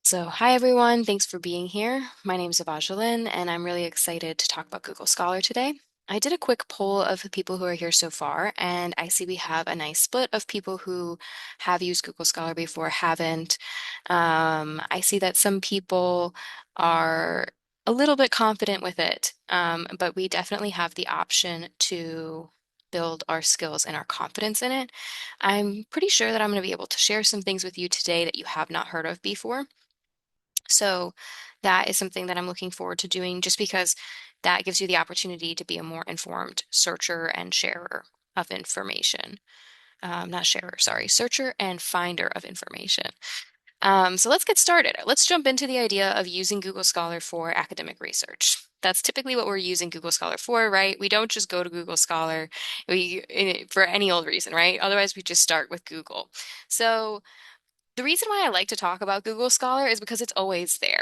Hi everyone, thanks for being here. My name is Evangeline, and I'm really excited to talk about Google Scholar today. I did a quick poll of the people who are here so far, and I see we have a nice split of people who have used Google Scholar before, haven't. I see that some people are a little bit confident with it, but we definitely have the option to build our skills and our confidence in it. I'm pretty sure that I'm going to be able to share some things with you today that you have not heard of before. So that is something that I'm looking forward to doing just because that gives you the opportunity to be a more informed searcher and sharer of information. Not sharer, sorry, searcher and finder of information. So let's get started. Let's jump into the idea of using Google Scholar for academic research. That's typically what we're using Google Scholar for, right? We don't just go to Google Scholar for any old reason, right? Otherwise, we just start with Google. So the reason why I like to talk about Google Scholar is because it's always there.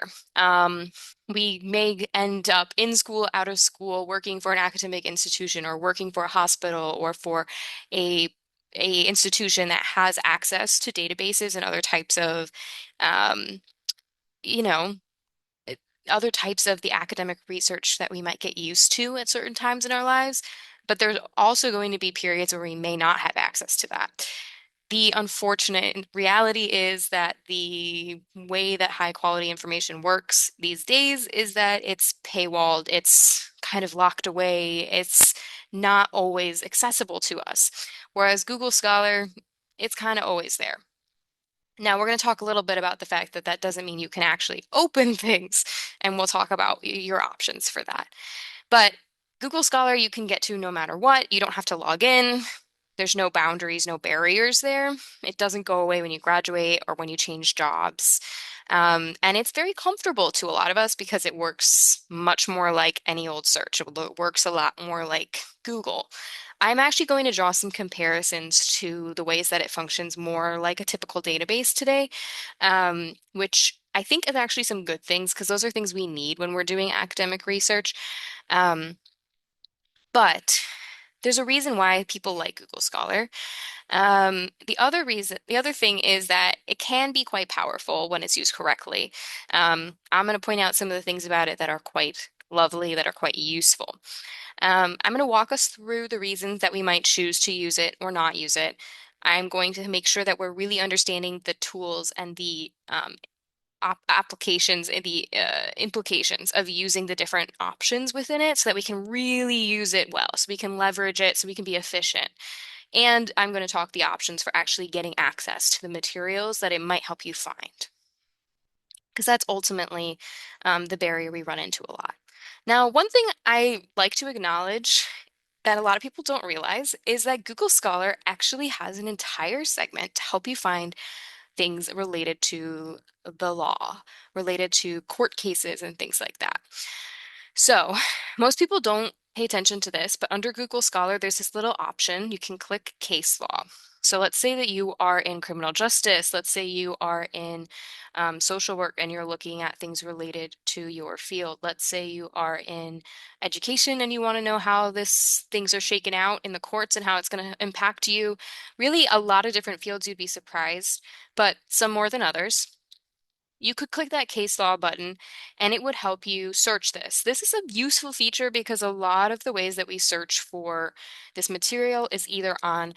We may end up in school, out of school, working for an academic institution or working for a hospital or for a institution that has access to databases and other types of, um, you know, eh, other types of the academic research that we might get used to at certain times in our lives. But there's also going to be periods where we may not have access to that. The unfortunate reality is that the way that high quality information works these days is that it's paywalled, it's kind of locked away, it's not always accessible to us. Whereas Google Scholar, it's kind of always there. Now, we're going to talk a little bit about the fact that that doesn't mean you can actually open things, and we'll talk about your options for that. But Google Scholar you can get to no matter what. You don't have to log in. There's no boundaries, no barriers there. It doesn't go away when you graduate or when you change jobs. And it's very comfortable to a lot of us because it works much more like any old search. It works a lot more like Google. I'm actually going to draw some comparisons to the ways that it functions more like a typical database today, which I think is actually some good things because those are things we need when we're doing academic research. Um, but there's a reason why people like Google Scholar. The other thing is that it can be quite powerful when it's used correctly. I'm going to point out some of the things about it that are quite lovely, that are quite useful. I'm going to walk us through the reasons that we might choose to use it or not use it. I'm going to make sure that we're really understanding the tools and the applications and the implications of using the different options within it so that we can really use it well, so we can leverage it, so we can be efficient. And I'm going to talk the options for actually getting access to the materials that it might help you find, because that's ultimately the barrier we run into a lot. Now, one thing I like to acknowledge that a lot of people don't realize is that Google Scholar actually has an entire segment to help you find things related to the law, related to court cases and things like that. So, most people don't pay attention to this, but under Google Scholar, there's this little option. You can click case law. So, let's say that you are in criminal justice. Let's say you are in social work and you're looking at things related to your field. Let's say you are in education and you want to know how this things are shaken out in the courts and how it's going to impact you. Really, a lot of different fields you'd be surprised, but some more than others. You could click that case law button and it would help you search this. This is a useful feature because a lot of the ways that we search for this material is either on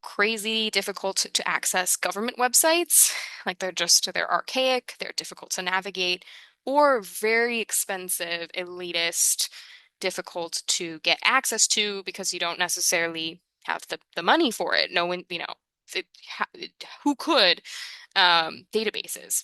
crazy difficult to access government websites, like they're archaic, they're difficult to navigate, or very expensive, elitist, difficult to get access to because you don't necessarily have the money for it. No one, it, who could databases.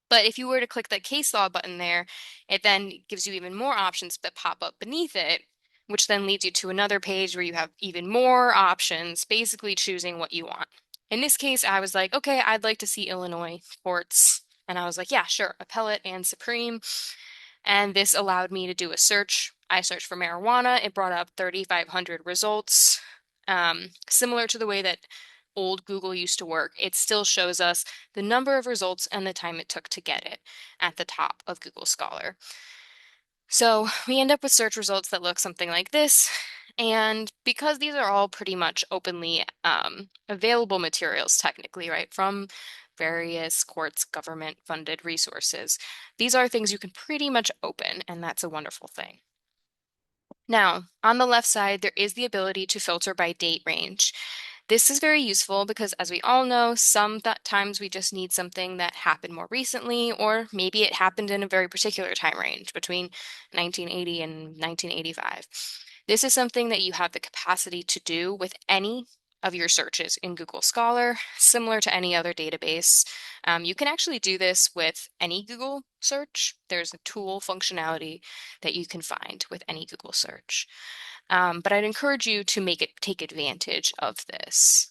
But if you were to click that case law button there, it then gives you even more options that pop up beneath it, which then leads you to another page where you have even more options, basically choosing what you want. In this case, I was like, okay, I'd like to see Illinois courts. And I was like, yeah, sure, appellate and supreme. And this allowed me to do a search. I searched for marijuana. It brought up 3,500 results. Similar to the way that old Google used to work, it still shows us the number of results and the time it took to get it at the top of Google Scholar. So we end up with search results that look something like this. And because these are all pretty much openly available materials, technically, right, from various courts, government-funded resources. These are things you can pretty much open, and that's a wonderful thing. Now, on the left side, there is the ability to filter by date range. This is very useful because, as we all know, sometimes we just need something that happened more recently, or maybe it happened in a very particular time range between 1980 and 1985. This is something that you have the capacity to do with any of your searches in Google Scholar, similar to any other database. You can actually do this with any Google search. There's a tool functionality that you can find with any Google search. But I'd encourage you to take advantage of this.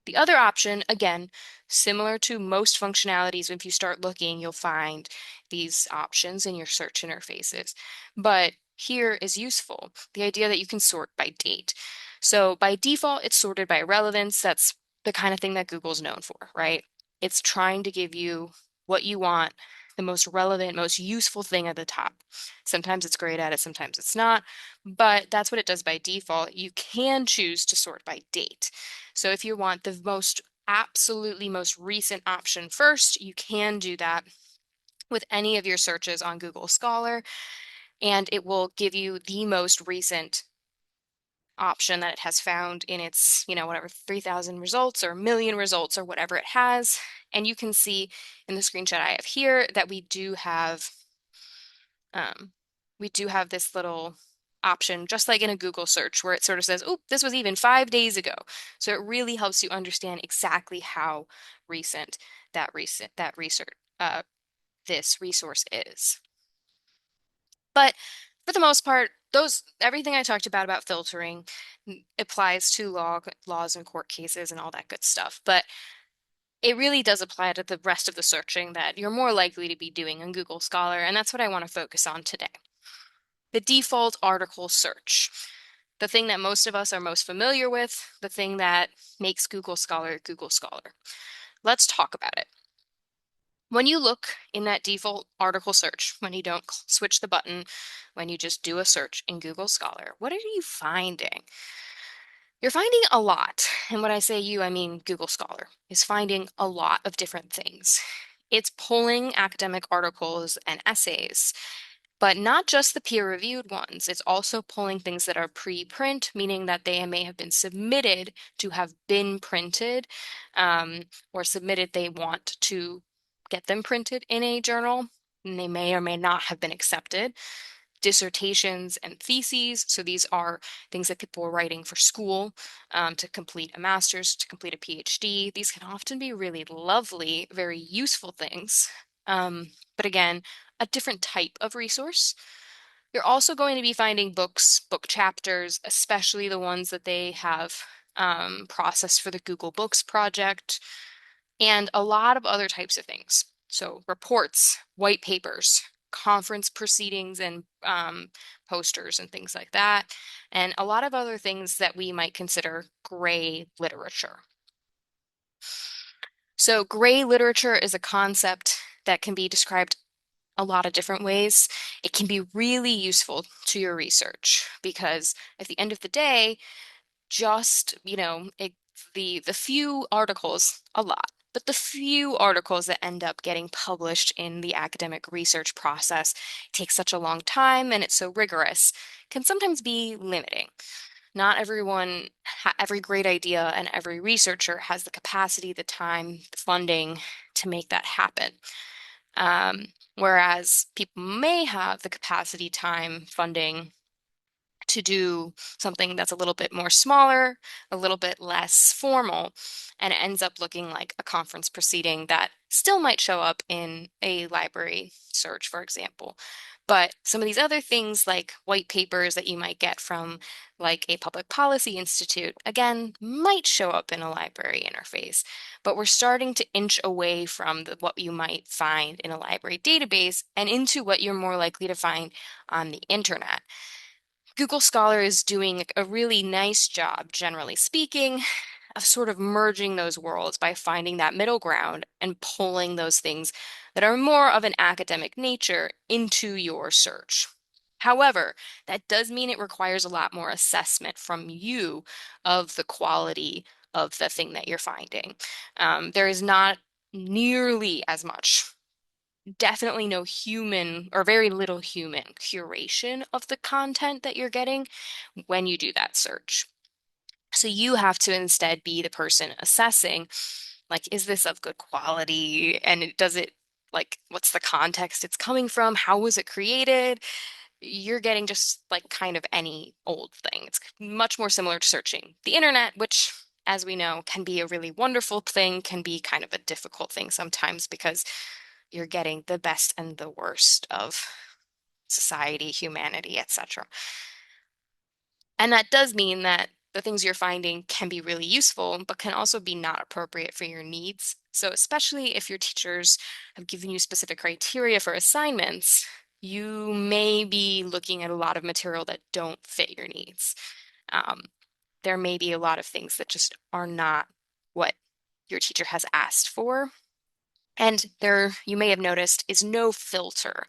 The other option, again, similar to most functionalities, if you start looking, you'll find these options in your search interfaces. But here is useful, the idea that you can sort by date. So by default, it's sorted by relevance. That's the kind of thing that Google's known for, right? It's trying to give you what you want, the most relevant, most useful thing at the top. Sometimes it's great at it, sometimes it's not, but that's what it does by default. You can choose to sort by date. So if you want the absolutely most recent option first, you can do that with any of your searches on Google Scholar, and it will give you the most recent option that it has found in its, whatever 3,000 results or million results or whatever it has. And you can see in the screenshot I have here that we do have this little option, just like in a Google search, where it sort of says, oh, this was even 5 days ago. So it really helps you understand exactly how recent this resource is. But for the most part, everything I talked about filtering applies to laws and court cases and all that good stuff. But it really does apply to the rest of the searching that you're more likely to be doing in Google Scholar, and that's what I want to focus on today. The default article search, the thing that most of us are most familiar with, the thing that makes Google Scholar Google Scholar. Let's talk about it. When you look in that default article search, when you don't switch the button, when you just do a search in Google Scholar, what are you finding? You're finding a lot. And when I say you, I mean Google Scholar is finding a lot of different things. It's pulling academic articles and essays, but not just the peer-reviewed ones. It's also pulling things that are pre-print, meaning that they may have been submitted to have been printed, or submitted they want to get them printed in a journal, and they may or may not have been accepted. Dissertations and theses. So these are things that people are writing for school, to complete a master's, to complete a PhD. These can often be really lovely, very useful things. But again, a different type of resource. You're also going to be finding books, book chapters, especially the ones that they have processed for the Google Books project, and a lot of other types of things. So reports, white papers, conference proceedings and posters and things like that, and a lot of other things that we might consider gray literature. So gray literature is a concept that can be described a lot of different ways. It can be really useful to your research because at the end of the day, just, the few articles, a lot, but the few articles that end up getting published in the academic research process take such a long time and it's so rigorous, can sometimes be limiting. Not everyone, every great idea and every researcher has the capacity, the time, the funding to make that happen. Whereas people may have the capacity, time, funding to do something that's a little bit more smaller, a little bit less formal, and it ends up looking like a conference proceeding that still might show up in a library search, for example. But some of these other things, like white papers that you might get from like a public policy institute, again, might show up in a library interface. But we're starting to inch away from what you might find in a library database and into what you're more likely to find on the internet. Google Scholar is doing a really nice job, generally speaking, of sort of merging those worlds by finding that middle ground and pulling those things that are more of an academic nature into your search. However, that does mean it requires a lot more assessment from you of the quality of the thing that you're finding. There is not nearly as much, definitely no human or very little human curation of the content that you're getting when you do that search. So you have to instead be the person assessing, like, is this of good quality? And does it, like, what's the context it's coming from? How was it created? You're getting just like kind of any old thing. It's much more similar to searching the internet, which, as we know, can be a really wonderful thing, can be kind of a difficult thing sometimes because you're getting the best and the worst of society, humanity, etc. And that does mean that the things you're finding can be really useful, but can also be not appropriate for your needs. So, especially if your teachers have given you specific criteria for assignments, you may be looking at a lot of material that don't fit your needs. Um, there may be a lot of things that just are not what your teacher has asked for. And there, you may have noticed, is no filter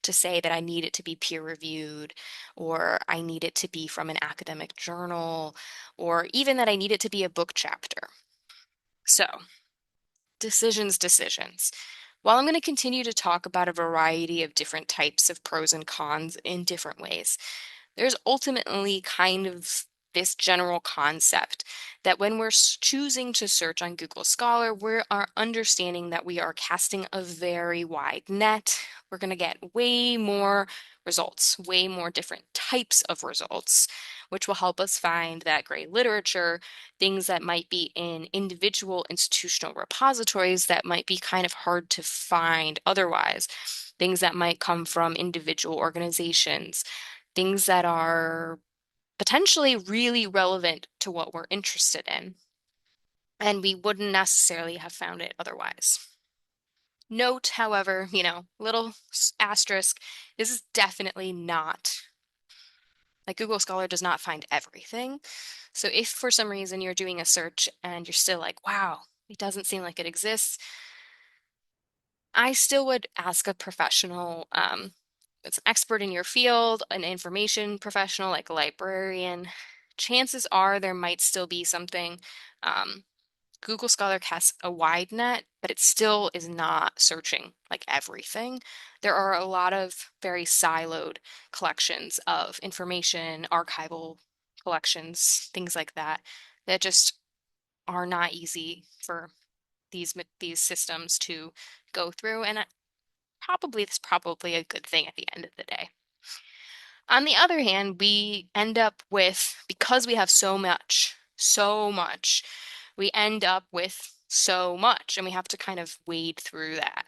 to say that I need it to be peer reviewed, or I need it to be from an academic journal, or even that I need it to be a book chapter. So, decisions. While I'm going to continue to talk about a variety of different types of pros and cons in different ways, there's ultimately kind of this general concept that when we're choosing to search on Google Scholar, we are understanding that we are casting a very wide net. We're going to get way more results, way more different types of results, which will help us find that great literature, things that might be in individual institutional repositories that might be kind of hard to find otherwise, things that might come from individual organizations, things that are potentially really relevant to what we're interested in, and we wouldn't necessarily have found it otherwise. Note, however, little asterisk, this is definitely not, like, Google Scholar does not find everything. So if for some reason you're doing a search and you're still like, wow, it doesn't seem like it exists, I still would ask a professional, that's an expert in your field, an information professional like a librarian. Chances are there might still be something. Um, Google Scholar casts a wide net, but it still is not searching like everything. There are a lot of very siloed collections of information, archival collections, things like that, that just are not easy for these systems to go through. And probably that's probably a good thing at the end of the day. On the other hand, we end up with, because we have so much, we end up with so much, and we have to kind of wade through that.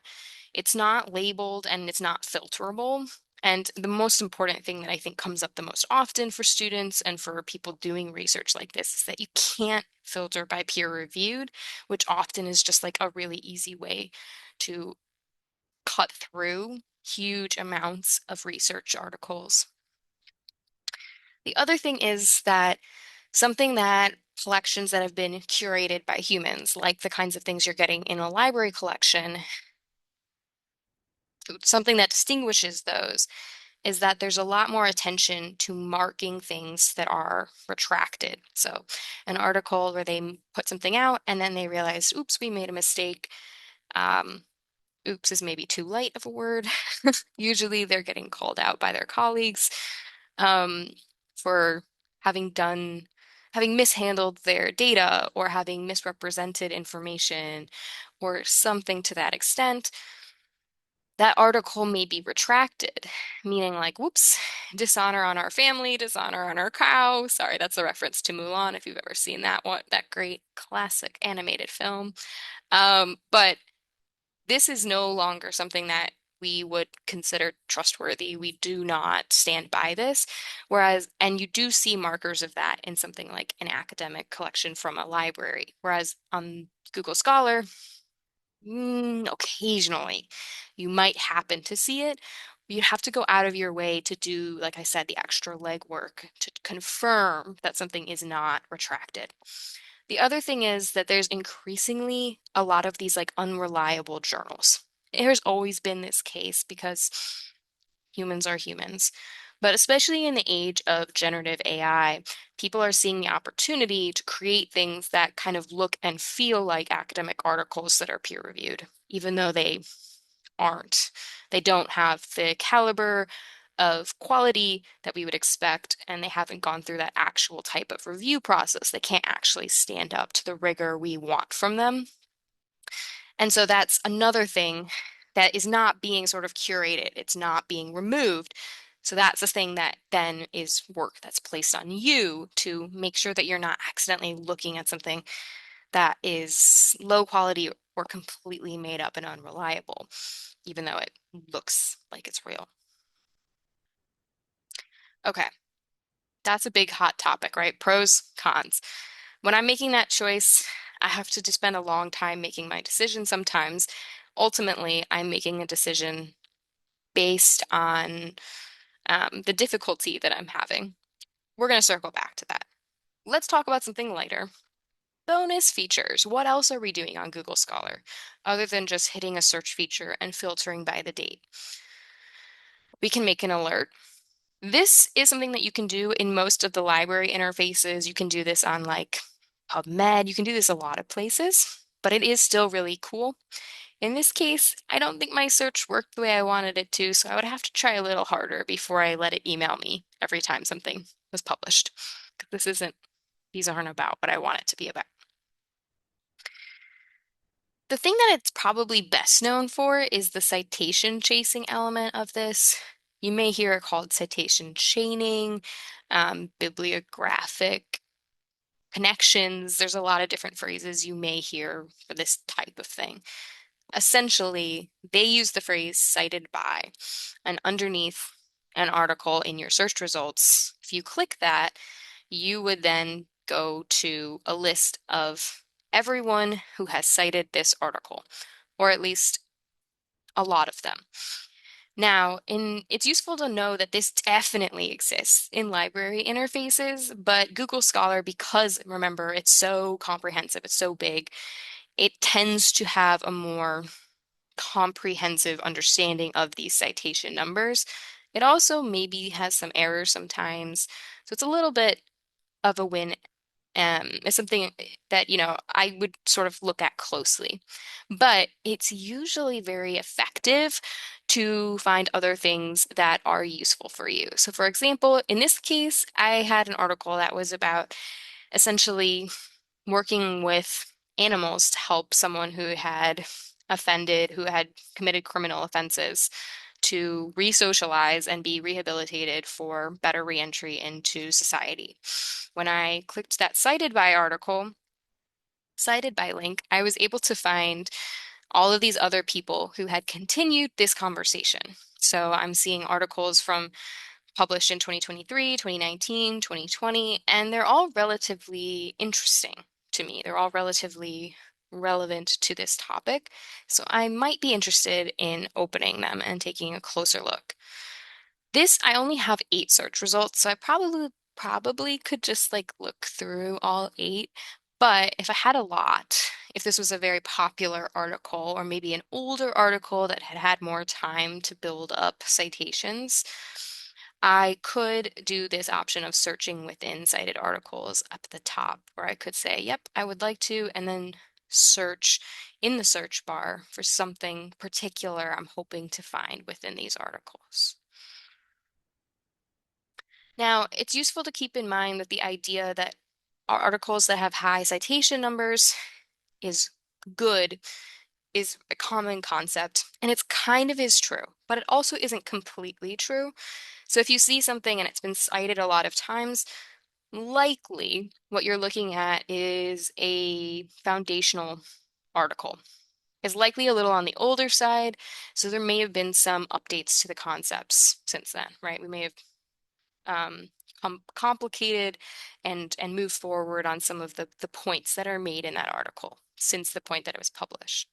It's not labeled and it's not filterable. And the most important thing that I think comes up the most often for students and for people doing research like this is that you can't filter by peer reviewed, which often is just like a really easy way to cut through huge amounts of research articles. The other thing is that something that collections that have been curated by humans, like the kinds of things you're getting in a library collection, something that distinguishes those is that there's a lot more attention to marking things that are retracted. So an article where they put something out and then they realize, oops, we made a mistake. Um, oops is maybe too light of a word. Usually they're getting called out by their colleagues um, for having mishandled their data or having misrepresented information or something to that extent. That article may be retracted, meaning like, whoops, dishonor on our family, dishonor on our cow. Sorry, that's a reference to Mulan, if you've ever seen that one, that great classic animated film. But this is no longer something that we would consider trustworthy. We do not stand by this. Whereas, and you do see markers of that in something like an academic collection from a library. Whereas on Google Scholar, occasionally you might happen to see it. You have to go out of your way to do, like I said, the extra legwork to confirm that something is not retracted. The other thing is that there's increasingly a lot of these like unreliable journals. There's always been this case because humans are humans. But especially in the age of generative AI, people are seeing the opportunity to create things that kind of look and feel like academic articles that are peer reviewed, even though they aren't. They don't have the caliber of quality that we would expect, and they haven't gone through that actual type of review process. They can't actually stand up to the rigor we want from them. And so that's another thing that is not being sort of curated, it's not being removed. So that's the thing that then is work that's placed on you to make sure that you're not accidentally looking at something that is low quality or completely made up and unreliable, even though it looks like it's real. Okay, that's a big hot topic, right? Pros, cons. When I'm making that choice, I have to just spend a long time making my decision sometimes. Ultimately, I'm making a decision based on the difficulty that I'm having. We're going to circle back to that. Let's talk about something lighter. Bonus features. What else are we doing on Google Scholar other than just hitting a search feature and filtering by the date? We can make an alert. This is something that you can do in most of the library interfaces. You can do this on like PubMed. You can do this a lot of places, but it is still really cool. In this case, I don't think my search worked the way I wanted it to, so I would have to try a little harder before I let it email me every time something was published. 'Cause these aren't about what I want it to be about. The thing that it's probably best known for is the citation chasing element of this. You may hear it called citation chaining, bibliographic connections. There's a lot of different phrases you may hear for this type of thing. Essentially, they use the phrase cited by, and underneath an article in your search results, if you click that, you would then go to a list of everyone who has cited this article, or at least a lot of them. Now, it's useful to know that this definitely exists in library interfaces, but Google Scholar, because remember, it's so comprehensive, it's so big, it tends to have a more comprehensive understanding of these citation numbers. It also maybe has some errors sometimes, so it's a little bit of a win. It's something that, I would sort of look at closely. But it's usually very effective to find other things that are useful for you. So, for example, in this case, I had an article that was about essentially working with animals to help someone who had offended, who had committed criminal offenses to re-socialize and be rehabilitated for better reentry into society. When I clicked that cited by article, cited by link, I was able to find all of these other people who had continued this conversation. So I'm seeing articles from published in 2023, 2019, 2020, and they're all relatively interesting to me. They're all relatively relevant to this topic. So I might be interested in opening them and taking a closer look. This, I only have 8 search results, so I probably could just like look through all 8. But if I had a lot, if this was a very popular article or maybe an older article that had had more time to build up citations, I could do this option of searching within cited articles up at the top, where I could say, yep, I would like to, and then search in the search bar for something particular I'm hoping to find within these articles. Now, it's useful to keep in mind that the idea that articles that have high citation numbers is good is a common concept, and it's kind of is true, but it also isn't completely true. So if you see something and it's been cited a lot of times, likely what you're looking at is a foundational article. Is likely a little on the older side, so there may have been some updates to the concepts since then, right? We may have um, complicated and move forward on some of the points that are made in that article since the point that it was published.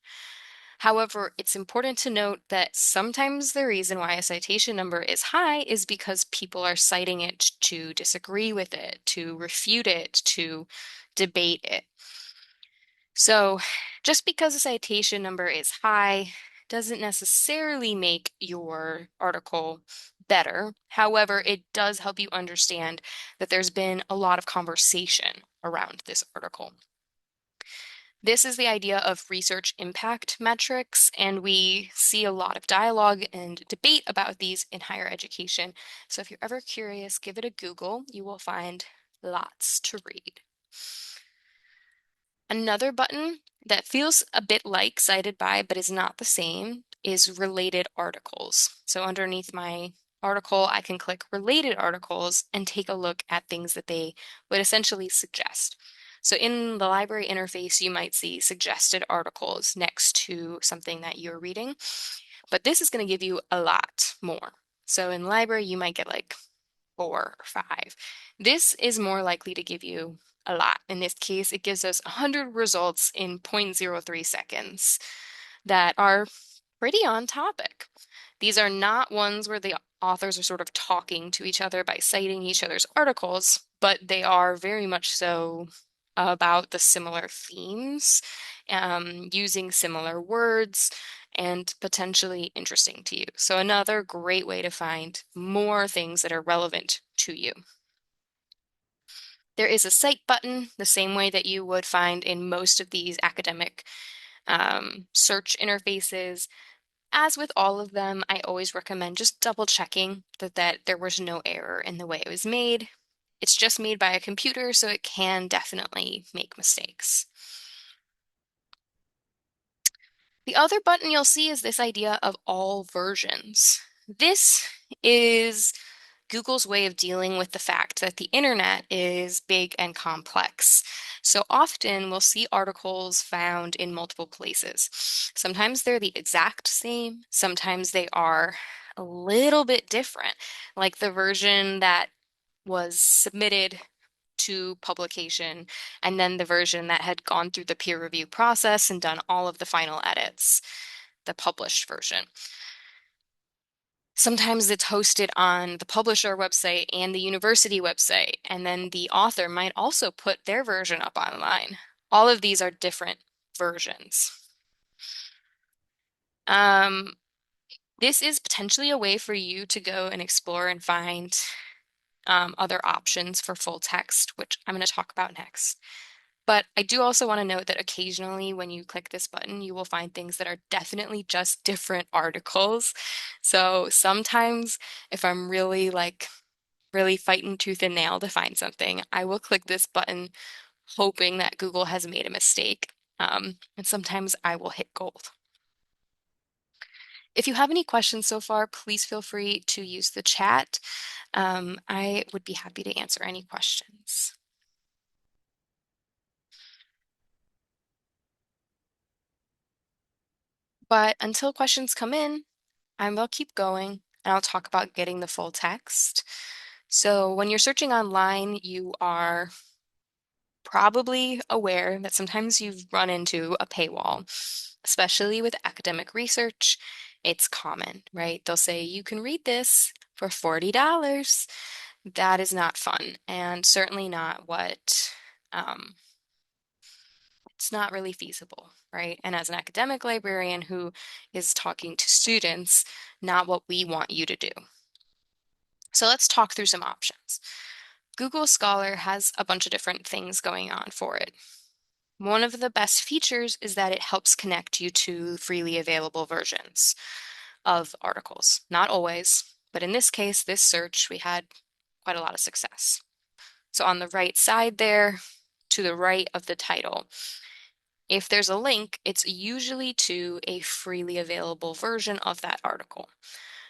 However, it's important to note that sometimes the reason why a citation number is high is because people are citing it to disagree with it, to refute it, to debate it. So just because a citation number is high doesn't necessarily make your article better. However, it does help you understand that there's been a lot of conversation around this article. This is the idea of research impact metrics, and we see a lot of dialogue and debate about these in higher education. So if you're ever curious, give it a Google. You will find lots to read. Another button that feels a bit like cited by, but is not the same, is related articles. So underneath my article, I can click related articles and take a look at things that they would essentially suggest. So in the library interface, you might see suggested articles next to something that you're reading, but this is going to give you a lot more. So in library, you might get like 4 or 5. This is more likely to give you a lot. In this case, it gives us 100 results in 0.03 seconds that are pretty on topic. These are not ones where the authors are sort of talking to each other by citing each other's articles, but they are very much so about the similar themes, using similar words, and potentially interesting to you. So another great way to find more things that are relevant to you. There is a cite button, the same way that you would find in most of these academic search interfaces. As with all of them, I always recommend just double checking that there was no error in the way it was made. It's just made by a computer, so it can definitely make mistakes. The other button you'll see is this idea of all versions. This is Google's way of dealing with the fact that the internet is big and complex. So often we'll see articles found in multiple places. Sometimes they're the exact same, sometimes they are a little bit different, like the version that was submitted to publication, and then the version that had gone through the peer review process and done all of the final edits, the published version. Sometimes it's hosted on the publisher website and the university website, and then the author might also put their version up online. All of these are different versions. Um, this is potentially a way for you to go and explore and find other options for full text, which I'm going to talk about next. But I do also want to note that occasionally when you click this button, you will find things that are definitely just different articles. So sometimes if I'm really fighting tooth and nail to find something, I will click this button hoping that Google has made a mistake. And sometimes I will hit gold. If you have any questions so far, please feel free to use the chat. I would be happy to answer any questions. But until questions come in, I will keep going and I'll talk about getting the full text. So when you're searching online, you are probably aware that sometimes you've run into a paywall, especially with academic research. It's common, right? They'll say you can read this for $40. That is not fun, and certainly not what it's not really feasible, right? And as an academic librarian who is talking to students, not what we want you to do. So let's talk through some options. Google Scholar has a bunch of different things going on for it. One of the best features is that it helps connect you to freely available versions of articles. Not always, but in this case, this search, we had quite a lot of success. So on the right side there, to the right of the title, if there's a link, it's usually to a freely available version of that article.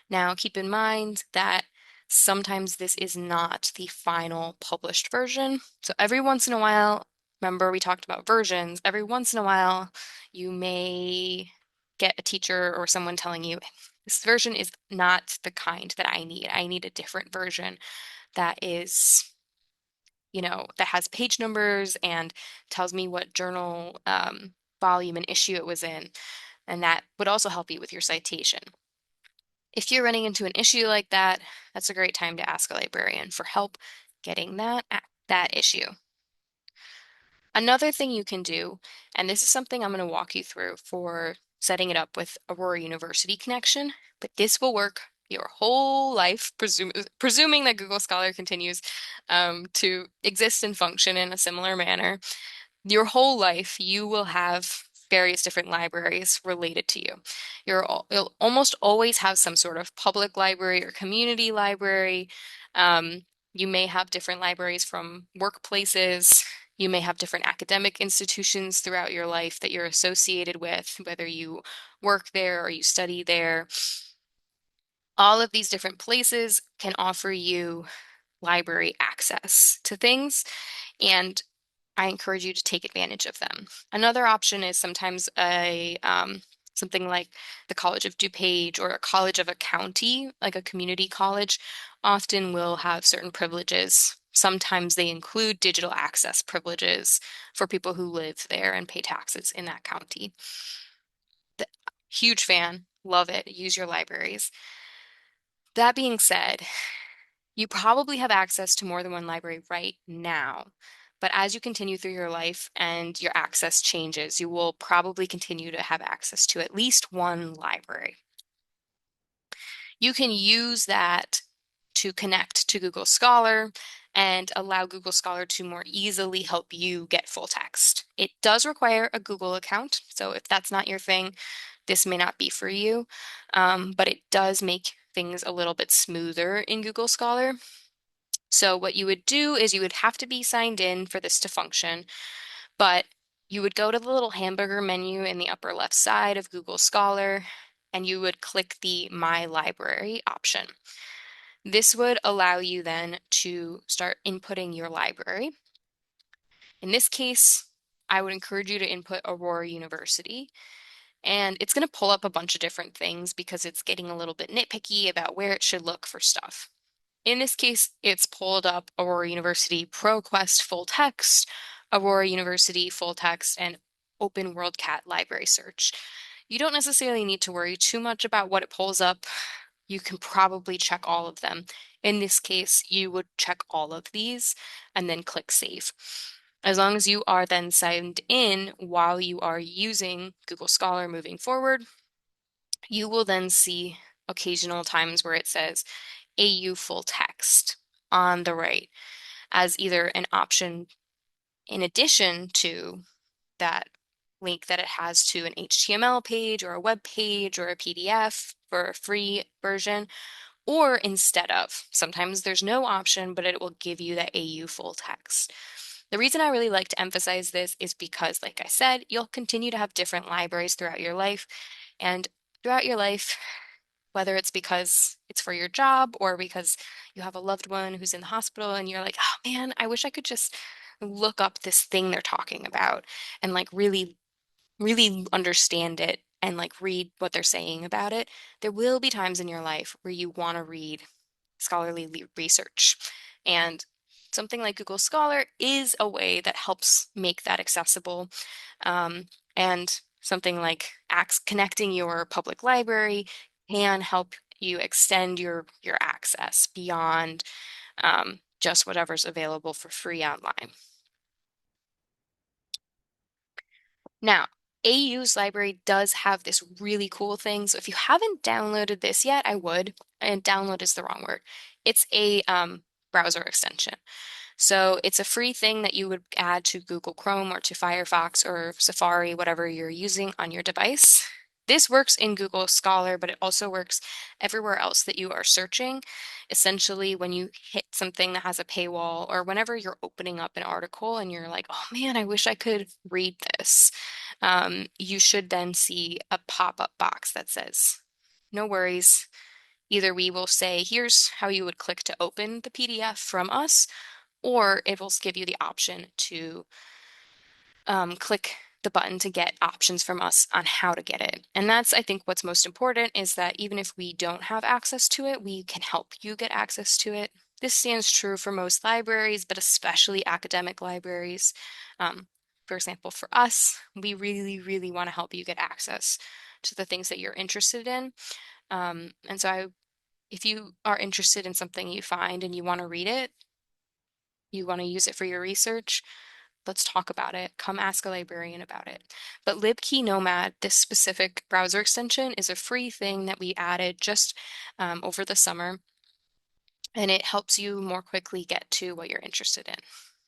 Now, keep in mind that sometimes this is not the final published version. So every once in a while, remember we talked about versions, every once in a while, you may get a teacher or someone telling you, this version is not the kind that I need. I need a different version that is, that has page numbers and tells me what journal volume and issue it was in. And that would also help you with your citation. If you're running into an issue like that, that's a great time to ask a librarian for help getting that issue. Another thing you can do, and this is something I'm going to walk you through for setting it up with Aurora University connection, but this will work your whole life, presuming that Google Scholar continues to exist and function in a similar manner, your whole life you will have various different libraries related to you. You'll almost always have some sort of public library or community library. Um, you may have different libraries from workplaces. You may have different academic institutions throughout your life that you're associated with, whether you work there or you study there. All of these different places can offer you library access to things, and I encourage you to take advantage of them. Another option is sometimes a something like the College of DuPage or a college of a county, like a community college, often will have certain privileges. Sometimes they include digital access privileges for people who live there and pay taxes in that county. The, Huge fan, love it, use your libraries. That being said, you probably have access to more than one library right now, but as you continue through your life and your access changes, you will probably continue to have access to at least one library. You can use that to connect to Google Scholar and allow Google Scholar to more easily help you get full text. It does require a Google account, so if that's not your thing, this may not be for you, but it does make things a little bit smoother in Google Scholar. So what you would do is you would have to be signed in for this to function, but you would go to the little hamburger menu in the upper left side of Google Scholar, and you would click the My Library option. This would allow you then to start inputting your library. In this case, I would encourage you to input Aurora University, and it's going to pull up a bunch of different things because it's getting a little bit nitpicky about where it should look for stuff. In this case, it's pulled up Aurora University ProQuest full text, Aurora University full text, and Open WorldCat library search. You don't necessarily need to worry too much about what it pulls up. You can probably check all of them. In this case, you would check all of these and then click Save. As long as you are then signed in while you are using Google Scholar moving forward, you will then see occasional times where it says AU full text on the right as either an option in addition to that link that it has to an HTML page or a web page or a PDF for a free version, or instead of. Sometimes there's no option, but it will give you that AU full text. The reason I really like to emphasize this is because, like I said, you'll continue to have different libraries throughout your life, and throughout your life, whether it's because it's for your job or because you have a loved one who's in the hospital and you're like, oh man, I wish I could just look up this thing they're talking about and like really, really understand it and like read what they're saying about it. There will be times in your life where you want to read scholarly research. And something like Google Scholar is a way that helps make that accessible. And something like connecting your public library can help you extend your access beyond just whatever's available for free online. Now, AU's library does have this really cool thing. So if you haven't downloaded this yet, I would. And download is the wrong word. It's a browser extension. So it's a free thing that you would add to Google Chrome or to Firefox or Safari, whatever you're using on your device. This works in Google Scholar, but it also works everywhere else that you are searching. Essentially, when you hit something that has a paywall or whenever you're opening up an article and you're like, oh man, I wish I could read this, you should then see a pop-up box that says, no worries. Either we will say, here's how you would click to open the PDF from us, or it will give you the option to click the button to get options from us on how to get it. And that's, I think, what's most important is that even if we don't have access to it, we can help you get access to it. This stands true for most libraries, but especially academic libraries. For example, for us, we really, really want to help you get access to the things that you're interested in. And so if you are interested in something you find and you want to read it, you want to use it for your research, Let's talk about it. Come ask a librarian about it. But LibKey Nomad, this specific browser extension, is a free thing that we added just over the summer, and it helps you more quickly get to what you're interested in,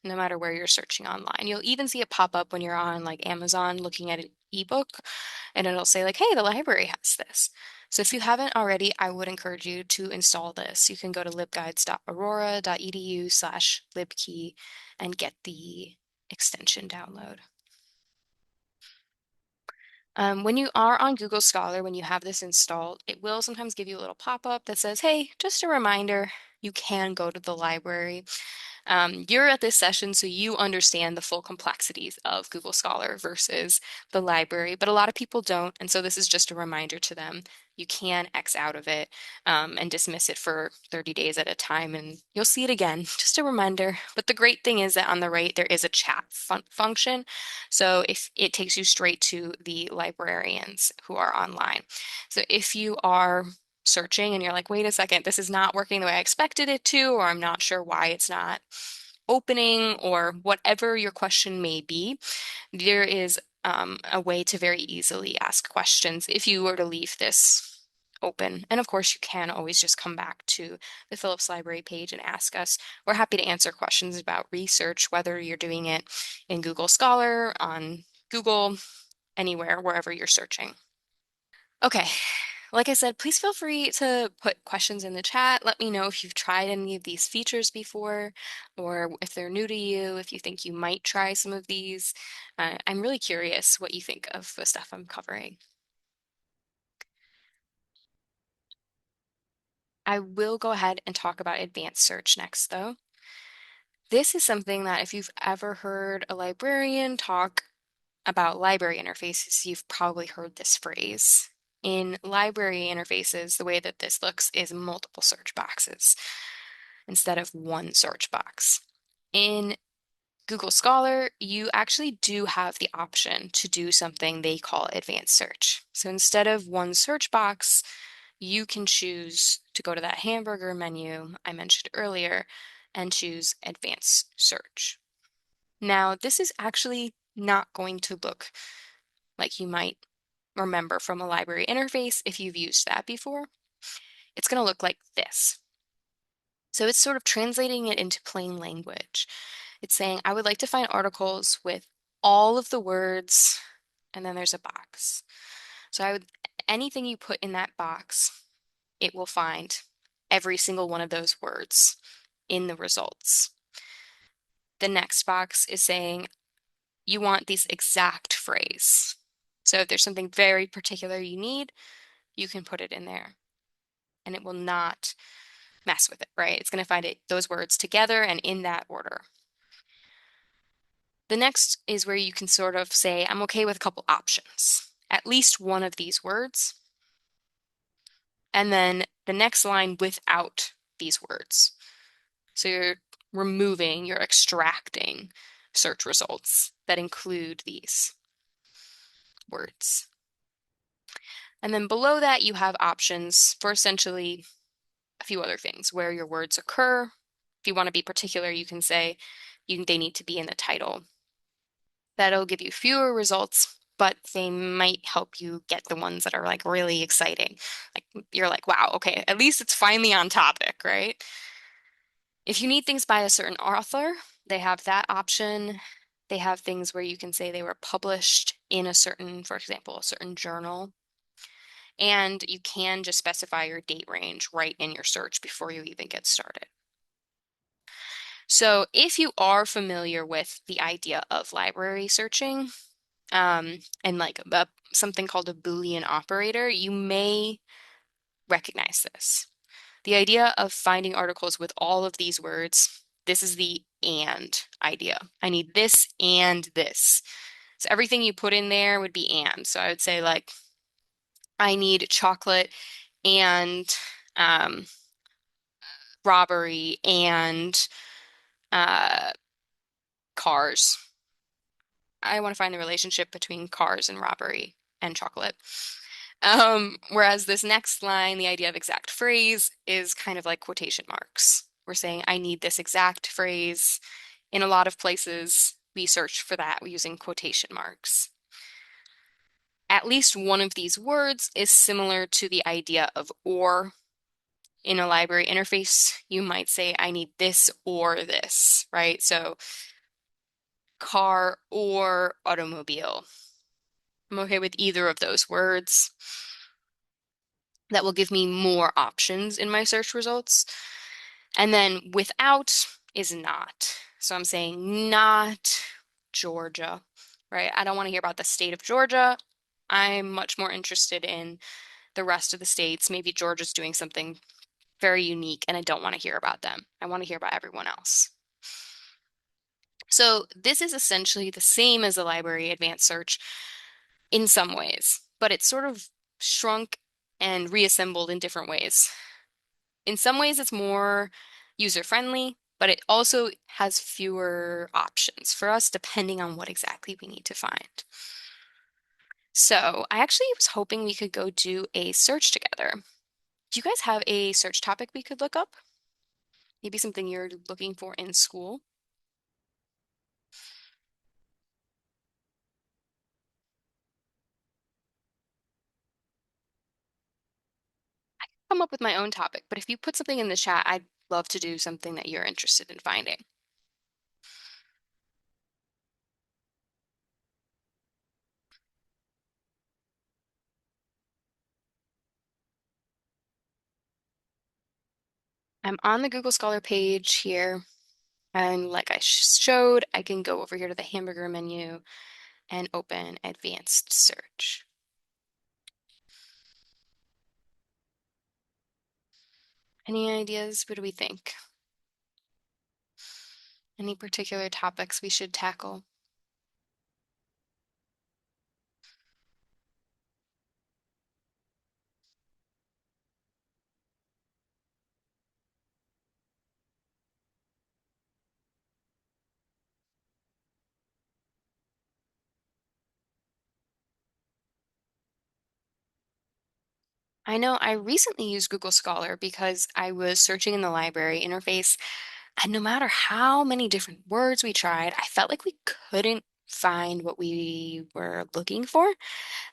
no matter where you're searching online. You'll even see it pop up when you're on like Amazon looking at an ebook, and it'll say like, hey, the library has this. So if you haven't already, I would encourage you to install this. You can go to libguides.aurora.edu/libkey and get the extension download. When you are on Google Scholar, when you have this installed, it will sometimes give you a little pop-up that says, hey, just a reminder, you can go to the library. You're at this session, so you understand the full complexities of Google Scholar versus the library, but a lot of people don't, and so this is just a reminder to them. You can X out of it and dismiss it for 30 days at a time, and you'll see it again. Just a reminder. But the great thing is that on the right, there is a chat function. So if it takes you straight to the librarians who are online. So if you are searching and you're like, wait a second, this is not working the way I expected it to, or I'm not sure why it's not opening, or whatever your question may be, there is a way to very easily ask questions if you were to leave this open. And of course, you can always just come back to the Phillips Library page and ask us. We're happy to answer questions about research, whether you're doing it in Google Scholar, on Google, anywhere, wherever you're searching. Okay, like I said, please feel free to put questions in the chat. Let me know if you've tried any of these features before, or if they're new to you, if you think you might try some of these. I'm really curious what you think of the stuff I'm covering. I will go ahead and talk about advanced search next, though. This is something that if you've ever heard a librarian talk about library interfaces, you've probably heard this phrase. In library interfaces, the way that this looks is multiple search boxes instead of one search box. In Google Scholar, you actually do have the option to do something they call advanced search. So instead of one search box, you can choose to go to that hamburger menu I mentioned earlier and choose advanced search. Now, this is actually not going to look like you might remember from a library interface if you've used that before. It's going to look like this. So it's sort of translating it into plain language. It's saying, I would like to find articles with all of the words, and then there's a box. So anything you put in that box, it will find every single one of those words in the results. The next box is saying, you want this exact phrase. So if there's something very particular you need, you can put it in there and it will not mess with it, right? It's going to find those words together and in that order. The next is where you can sort of say, I'm okay with a couple options, at least one of these words. And then the next line without these words. So you're you're extracting search results that include these words. And then below that, you have options for essentially a few other things, where your words occur. If you want to be particular, you can say they need to be in the title. That'll give you fewer results, but they might help you get the ones that are like really exciting. Like you're like, wow, okay, at least it's finally on topic, right? If you need things by a certain author, they have that option. They have things where you can say they were published in a certain, for example, a certain journal. And you can just specify your date range right in your search before you even get started. So if you are familiar with the idea of library searching, and like something called a Boolean operator, you may recognize this. The idea of finding articles with all of these words, this is the and idea. I need this and this. So everything you put in there would be and. So I would say like, I need chocolate and robbery and cars. I want to find the relationship between cars and robbery and chocolate. Whereas this next line, the idea of exact phrase, is kind of like quotation marks. We're saying, I need this exact phrase. In a lot of places, we search for that using quotation marks. At least one of these words is similar to the idea of or. In a library interface, you might say, I need this or this, right? So car or automobile. I'm okay with either of those words. That will give me more options in my search results. And then without is not. So I'm saying not Georgia, right? I don't want to hear about the state of Georgia. I'm much more interested in the rest of the states. Maybe Georgia's doing something very unique and I don't want to hear about them. I want to hear about everyone else. So this is essentially the same as a library advanced search in some ways, but it's sort of shrunk and reassembled in different ways. In some ways, it's more user-friendly, but it also has fewer options for us depending on what exactly we need to find. So I actually was hoping we could go do a search together. Do you guys have a search topic we could look up? Maybe something you're looking for in school? Come up with my own topic, but if you put something in the chat, I'd love to do something that you're interested in finding. I'm on the Google Scholar page here, and like I showed, I can go over here to the hamburger menu and open advanced search. Any ideas? What do we think? Any particular topics we should tackle? I know I recently used Google Scholar because I was searching in the library interface, and no matter how many different words we tried, I felt like we couldn't find what we were looking for.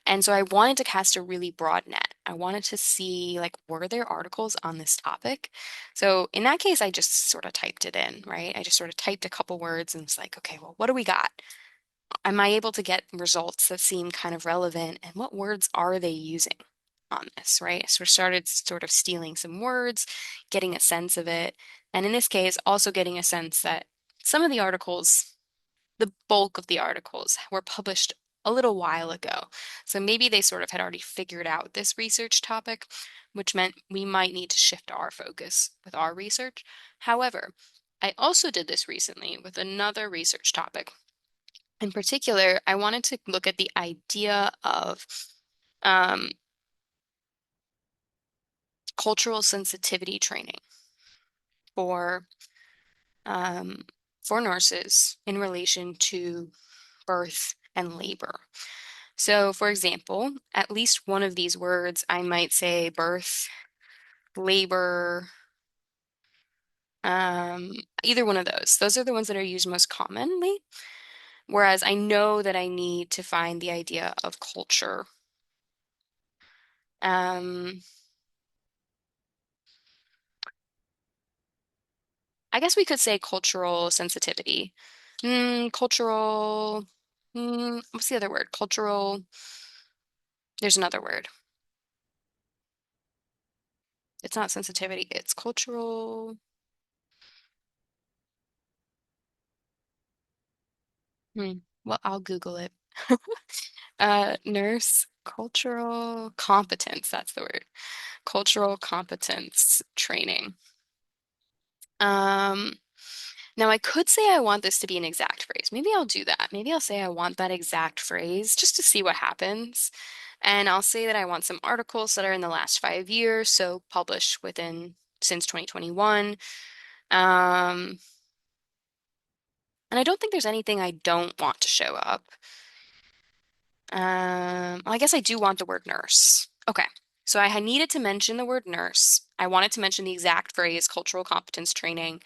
And so I wanted to cast a really broad net. I wanted to see, like, were there articles on this topic? So in that case, I just sort of typed it in, right? I just sort of typed a couple words and was like, okay, well, what do we got? Am I able to get results that seem kind of relevant? And what words are they using on this, right? So we started sort of stealing some words, getting a sense of it. And in this case, also getting a sense that some of the articles, the bulk of the articles were published a little while ago. So maybe they sort of had already figured out this research topic, which meant we might need to shift our focus with our research. However, I also did this recently with another research topic. In particular, I wanted to look at the idea of um, cultural sensitivity training for um, for nurses in relation to birth and labor. So, for example, at least one of these words, I might say birth, labor, um, either one of those. Those are the ones that are used most commonly. Whereas I know that I need to find the idea of culture. Um, I guess we could say cultural sensitivity. Cultural, what's the other word? Cultural, there's another word. It's not sensitivity, it's cultural. Well, I'll Google it. Nurse, cultural competence, that's the word. Cultural competence training. Um, Now I could say I want this to be an exact phrase. Maybe I'll do that. Maybe I'll say I want that exact phrase just to see what happens. And I'll say that I want some articles that are in the last 5 years, so published within since 2021. Um, and I don't think there's anything I don't want to show up. Well, I guess I do want the word nurse. Okay. So I had needed to mention the word nurse. I wanted to mention the exact phrase cultural competence training.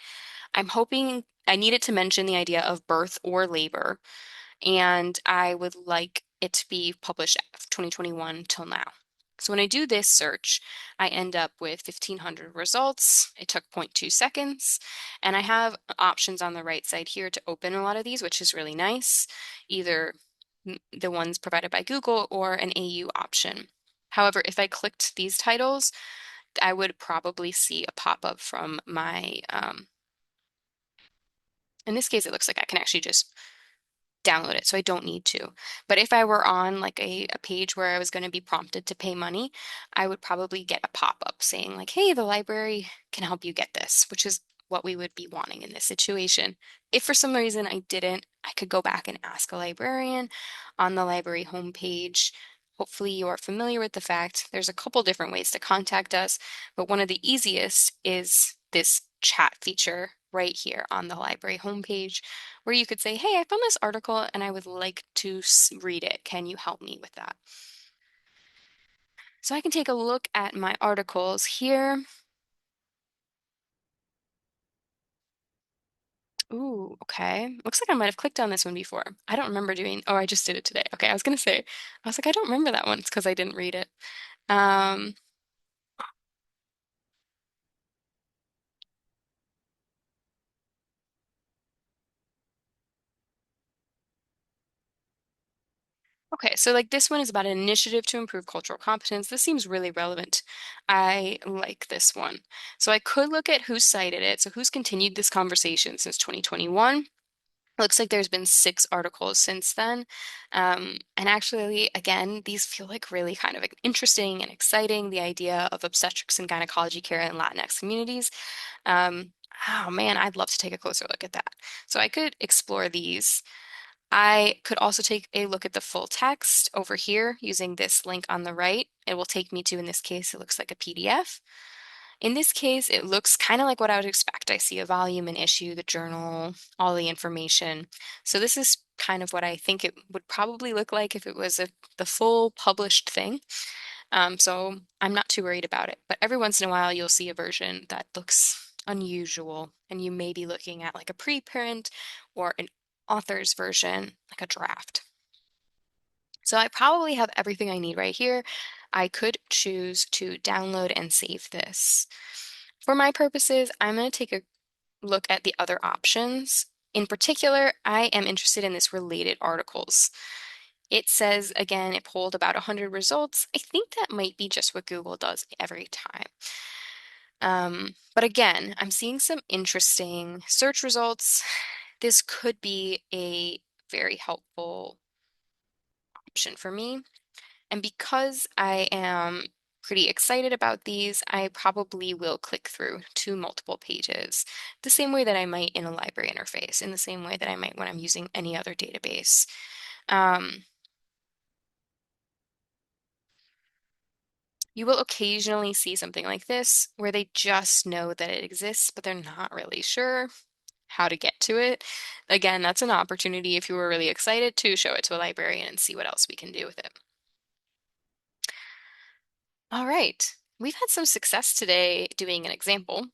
I'm hoping I needed to mention the idea of birth or labor, and I would like it to be published 2021 till now. So when I do this search, I end up with 1,500 results. It took zero point 0.2 seconds, and I have options on the right side here to open a lot of these, which is really nice, either the ones provided by Google or an AU option. However, if I clicked these titles, I would probably see a pop-up from my, in this case, it looks like I can actually just download it, so I don't need to. But if I were on like a page where I was going to be prompted to pay money, I would probably get a pop-up saying like, hey, the library can help you get this, which is what we would be wanting in this situation. If for some reason I didn't, I could go back and ask a librarian on the library homepage. Hopefully you are familiar with the fact there's a couple different ways to contact us, but one of the easiest is this chat feature right here on the library homepage where you could say, hey, I found this article and I would like to read it. Can you help me with that? So I can take a look at my articles here. Ooh, okay. Looks like I might have clicked on this one before. I don't remember doing, oh, I just did it today. Okay, I was gonna say, I was like, I don't remember that one. It's because I didn't read it. Um, okay, so like this one is about an initiative to improve cultural competence. This seems really relevant. I like this one. So I could look at who cited it. So who's continued this conversation since 2021. Looks like there's been 6 articles since then. And actually, again, these feel like really kind of interesting and exciting. The idea of obstetrics and gynecology care in Latinx communities. Um, oh man, I'd love to take a closer look at that. So I could explore these. I could also take a look at the full text over here using this link on the right. It will take me to, in this case, it looks like a PDF. In this case, it looks kind of like what I would expect. I see a volume, an issue, the journal, all the information. So this is kind of what I think it would probably look like if it was the full published thing. So I'm not too worried about it. But every once in a while, you'll see a version that looks unusual, and you may be looking at like a preprint or an author's version, like a draft. So I probably have everything I need right here. I could choose to download and save this. For my purposes, I'm going to take a look at the other options. In particular, I am interested in this related articles. It says, again, it pulled about 100 results. I think that might be just what Google does every time. But again, I'm seeing some interesting search results. This could be a very helpful option for me. And because I am pretty excited about these, I probably will click through to multiple pages, the same way that I might in a library interface, in the same way that I might when I'm using any other database. Um, you will occasionally see something like this where they just know that it exists, but they're not really sure how to get to it. Again, that's an opportunity if you were really excited to show it to a librarian and see what else we can do with it. All right. We've had some success today doing an example.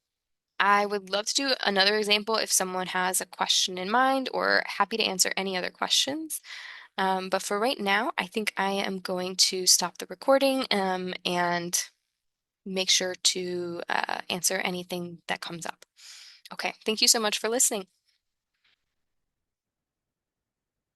I would love to do another example if someone has a question in mind or happy to answer any other questions. But for right now, I think I am going to stop the recording and make sure to answer anything that comes up. Okay, thank you so much for listening.